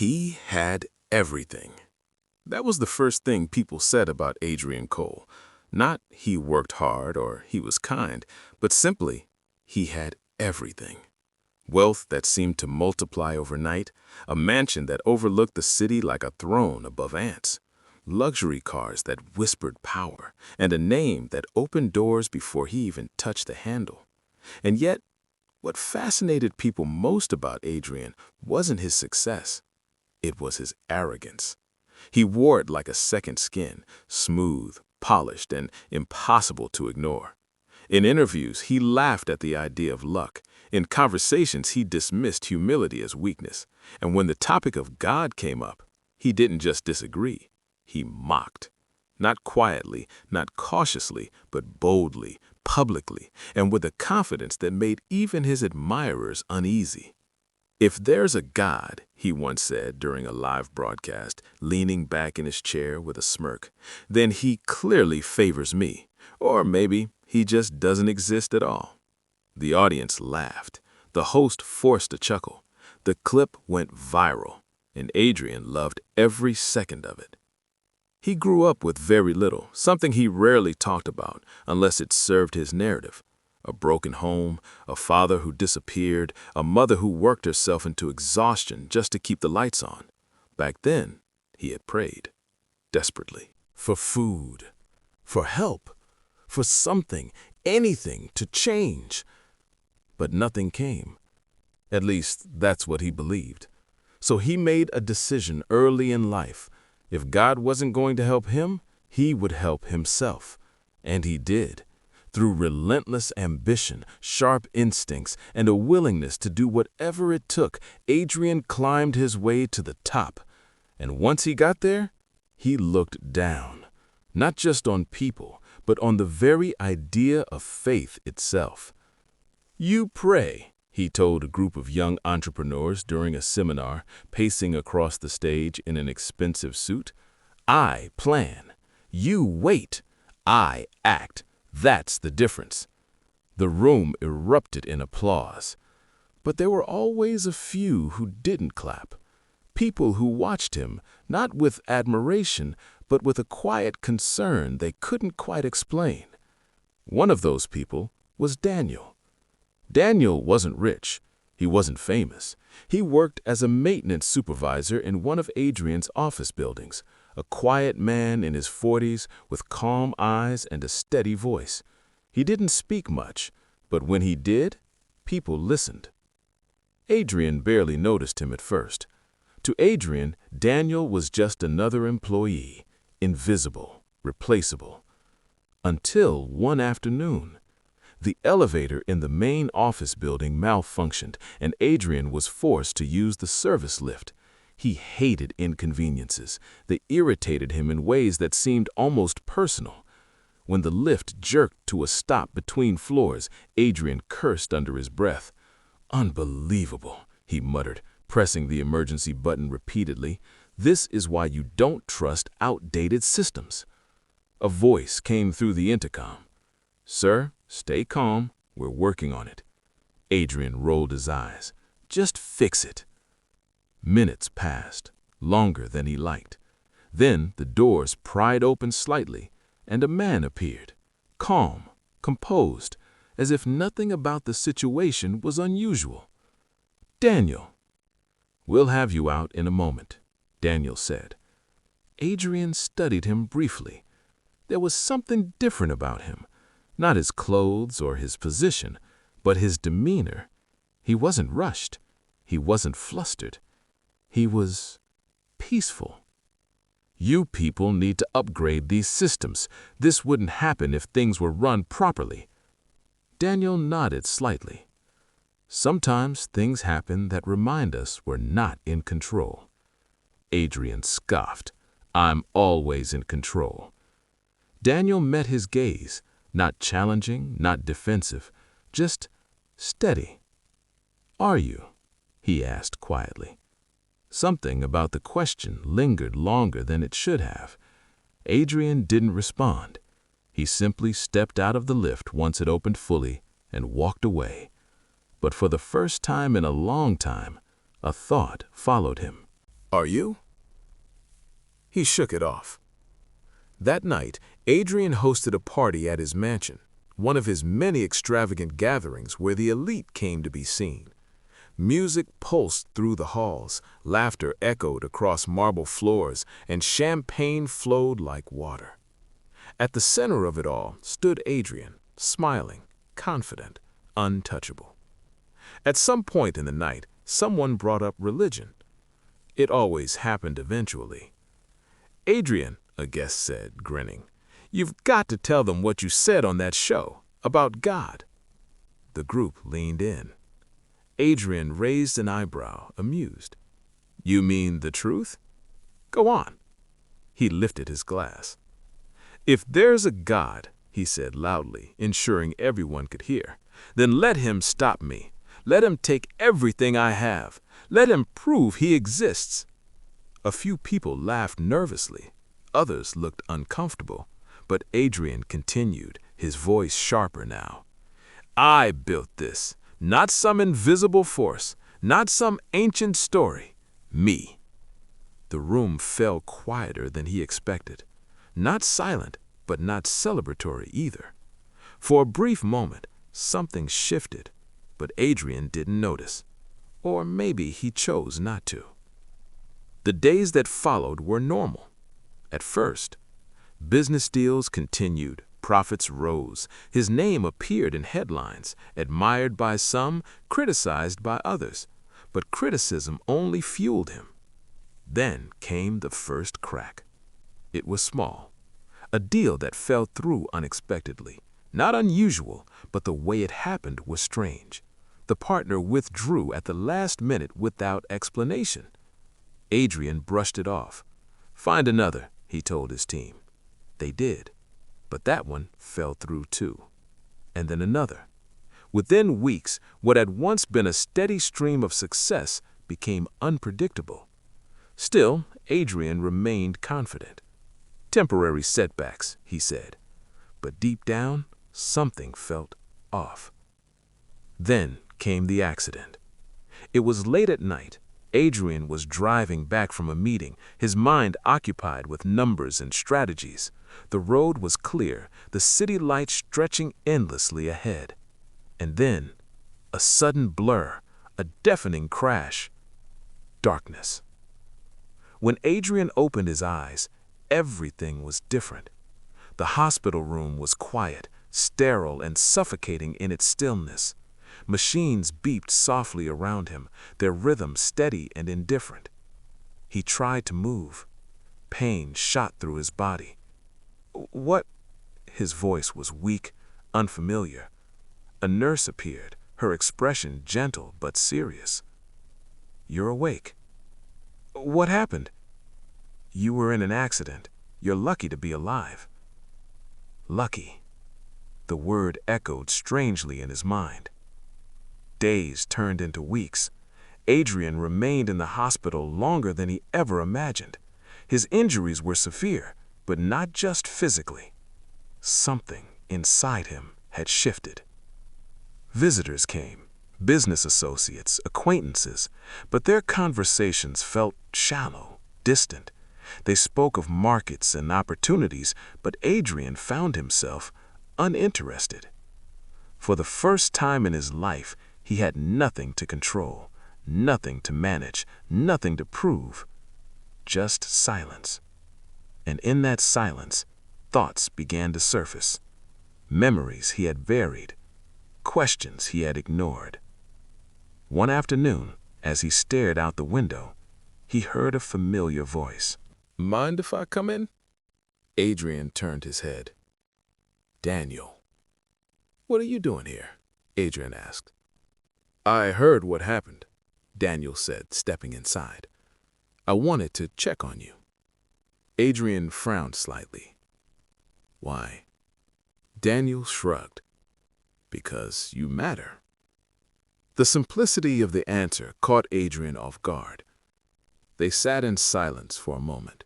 He had everything. That was the first thing people said about Adrian Cole. Not he worked hard or he was kind, but simply he had everything. Wealth that seemed to multiply overnight, a mansion that overlooked the city like a throne above ants, luxury cars that whispered power, and a name that opened doors before he even touched the handle. And yet, what fascinated people most about Adrian wasn't his success. It was his arrogance. He wore it like a second skin, smooth, polished, and impossible to ignore. In interviews, he laughed at the idea of luck. In conversations, he dismissed humility as weakness. And when the topic of God came up, he didn't just disagree. He mocked. Not quietly, not cautiously, but boldly, publicly, and with a confidence that made even his admirers uneasy. "If there's a God," he once said during a live broadcast, leaning back in his chair with a smirk, "then he clearly favors me. Or maybe he just doesn't exist at all." The audience laughed. The host forced a chuckle. The clip went viral, and Adrian loved every second of it. He grew up with very little, something he rarely talked about unless it served his narrative. A broken home, a father who disappeared, a mother who worked herself into exhaustion just to keep the lights on. Back then, he had prayed, desperately, for food, for help, for something, anything to change. But nothing came. At least, that's what he believed. So he made a decision early in life. If God wasn't going to help him, he would help himself. And he did. Through relentless ambition, sharp instincts, and a willingness to do whatever it took, Adrian climbed his way to the top. And once he got there, he looked down, not just on people, but on the very idea of faith itself. "You pray," he told a group of young entrepreneurs during a seminar, pacing across the stage in an expensive suit. "I plan. You wait. I act. That's the difference." The room erupted in applause. But there were always a few who didn't clap. People who watched him, not with admiration, but with a quiet concern they couldn't quite explain. One of those people was Daniel. Daniel wasn't rich. He wasn't famous. He worked as a maintenance supervisor in one of Adrian's office buildings. A quiet man in his 40s with calm eyes and a steady voice. He didn't speak much, but when he did, people listened. Adrian barely noticed him at first. To Adrian, Daniel was just another employee, invisible, replaceable. Until one afternoon, the elevator in the main office building malfunctioned, and Adrian was forced to use the service lift. He hated inconveniences. They irritated him in ways that seemed almost personal. When the lift jerked to a stop between floors, Adrian cursed under his breath. "Unbelievable," he muttered, pressing the emergency button repeatedly. "This is why you don't trust outdated systems." A voice came through the intercom. "Sir, stay calm. We're working on it." Adrian rolled his eyes. "Just fix it." Minutes passed, longer than he liked. Then the doors pried open slightly, and a man appeared, calm, composed, as if nothing about the situation was unusual. "Daniel." "We'll have you out in a moment," Daniel said. Adrian studied him briefly. There was something different about him, not his clothes or his position, but his demeanor. He wasn't rushed. He wasn't flustered. He was peaceful. "You people need to upgrade these systems. This wouldn't happen if things were run properly." Daniel nodded slightly. "Sometimes things happen that remind us we're not in control." Adrian scoffed. "I'm always in control." Daniel met his gaze, not challenging, not defensive, just steady. "Are you?" he asked quietly. Something about the question lingered longer than it should have. Adrian didn't respond. He simply stepped out of the lift once it opened fully and walked away. But for the first time in a long time, a thought followed him. Are you? He shook it off. That night, Adrian hosted a party at his mansion, one of his many extravagant gatherings where the elite came to be seen. Music pulsed through the halls, laughter echoed across marble floors, and champagne flowed like water. At the center of it all stood Adrian, smiling, confident, untouchable. At some point in the night, someone brought up religion. It always happened eventually. "Adrian," a guest said, grinning, "you've got to tell them what you said on that show, about God." The group leaned in. Adrian raised an eyebrow, amused. "You mean the truth? Go on." He lifted his glass. "If there's a God," he said loudly, ensuring everyone could hear, "then let him stop me. Let him take everything I have. Let him prove he exists." A few people laughed nervously. Others looked uncomfortable. But Adrian continued, his voice sharper now. "I built this. Not some invisible force, not some ancient story. Me." The room fell quieter than he expected. Not silent, but not celebratory either. For a brief moment, something shifted, but Adrian didn't notice. Or maybe he chose not to. The days that followed were normal. At first, business deals continued. Profits rose. His name appeared in headlines, admired by some, criticized by others. But criticism only fueled him. Then came the first crack. It was small. A deal that fell through unexpectedly. Not unusual, but the way it happened was strange. The partner withdrew at the last minute without explanation. Adrian brushed it off. "Find another," he told his team. They did. But that one fell through too. And then another. Within weeks, what had once been a steady stream of success became unpredictable. Still, Adrian remained confident. "Temporary setbacks," he said. But deep down, something felt off. Then came the accident. It was late at night. Adrian was driving back from a meeting, his mind occupied with numbers and strategies. The road was clear, the city lights stretching endlessly ahead. And then, a sudden blur, a deafening crash. Darkness. When Adrian opened his eyes, everything was different. The hospital room was quiet, sterile and suffocating in its stillness. Machines beeped softly around him, their rhythm steady and indifferent. He tried to move. Pain shot through his body. "What?" His voice was weak, unfamiliar. A nurse appeared, her expression gentle but serious. "You're awake." "What happened?" "You were in an accident. You're lucky to be alive." Lucky. The word echoed strangely in his mind. Days turned into weeks. Adrian remained in the hospital longer than he ever imagined. His injuries were severe, but not just physically. Something inside him had shifted. Visitors came, business associates, acquaintances, but their conversations felt shallow, distant. They spoke of markets and opportunities, but Adrian found himself uninterested. For the first time in his life, he had nothing to control, nothing to manage, nothing to prove. Just silence. And in that silence, thoughts began to surface. Memories he had buried, questions he had ignored. One afternoon, as he stared out the window, he heard a familiar voice. "Mind if I come in?" Adrian turned his head. "Daniel." "What are you doing here?" Adrian asked. "I heard what happened," Daniel said, stepping inside. "I wanted to check on you." Adrian frowned slightly. "Why?" Daniel shrugged. "Because you matter." The simplicity of the answer caught Adrian off guard. They sat in silence for a moment.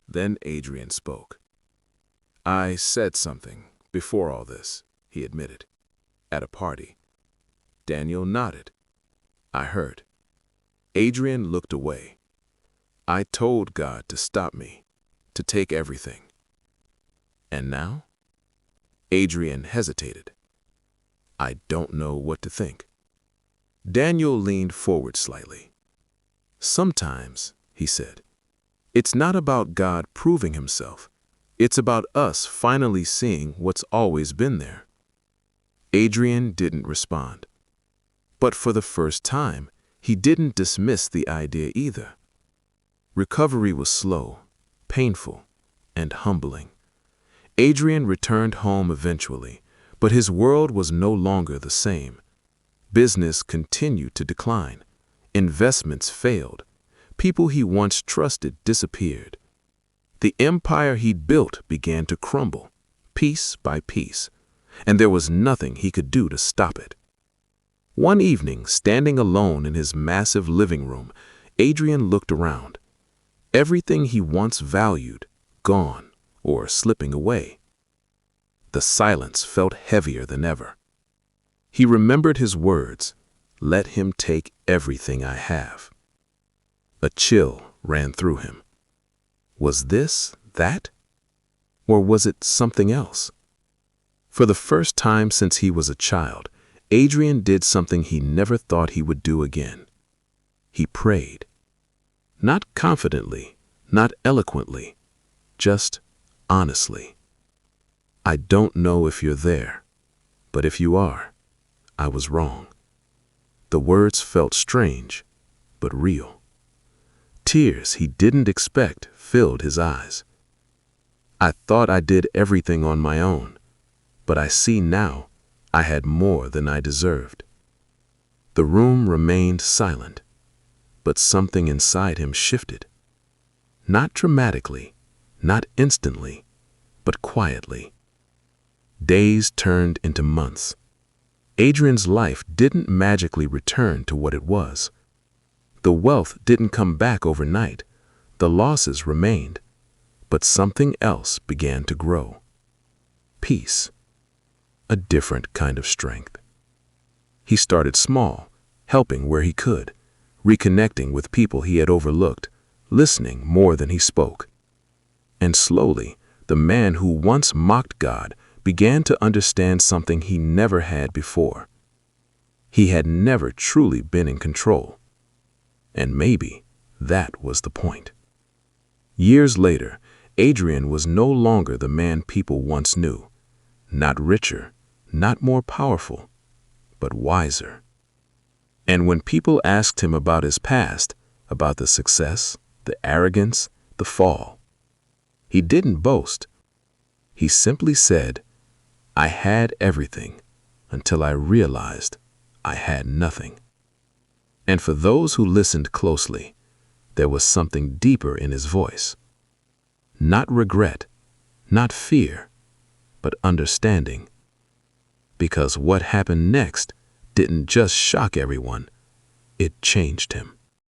Then Adrian spoke. "I said something before all this," he admitted, "at a party." Daniel nodded. "I heard." Adrian looked away. I told God to stop me, to take everything. And now? Adrian hesitated. I don't know what to think. Daniel leaned forward slightly. Sometimes, he said, it's not about God proving himself. It's about us finally seeing what's always been there. Adrian didn't respond. But for the first time, he didn't dismiss the idea either. Recovery was slow, painful, and humbling. Adrian returned home eventually, but his world was no longer the same. Business continued to decline. Investments failed. People he once trusted disappeared. The empire he'd built began to crumble, piece by piece, and there was nothing he could do to stop it. One evening, standing alone in his massive living room, Adrian looked around. Everything he once valued, gone or slipping away. The silence felt heavier than ever. He remembered his words, "Let him take everything I have." A chill ran through him. Was this that? Or was it something else? For the first time since he was a child, Adrian did something he never thought he would do again. He prayed. Not confidently, not eloquently, just honestly. I don't know if you're there, but if you are, I was wrong. The words felt strange, but real. Tears he didn't expect filled his eyes. I thought I did everything on my own, but I see now I had more than I deserved. The room remained silent, but something inside him shifted. Not dramatically, not instantly, but quietly. Days turned into months. Adrian's life didn't magically return to what it was. The wealth didn't come back overnight. The losses remained, but something else began to grow. Peace. A different kind of strength. He started small, helping where he could, reconnecting with people he had overlooked, listening more than he spoke. And slowly, the man who once mocked God began to understand something he never had before. He had never truly been in control. And maybe that was the point. Years later, Adrian was no longer the man people once knew. Not richer, not more powerful, but wiser. And when people asked him about his past, about the success, the arrogance, the fall, he didn't boast. He simply said, I had everything until I realized I had nothing. And for those who listened closely, there was something deeper in his voice. Not regret, not fear, but understanding. Because what happened next didn't just shock everyone, it changed him.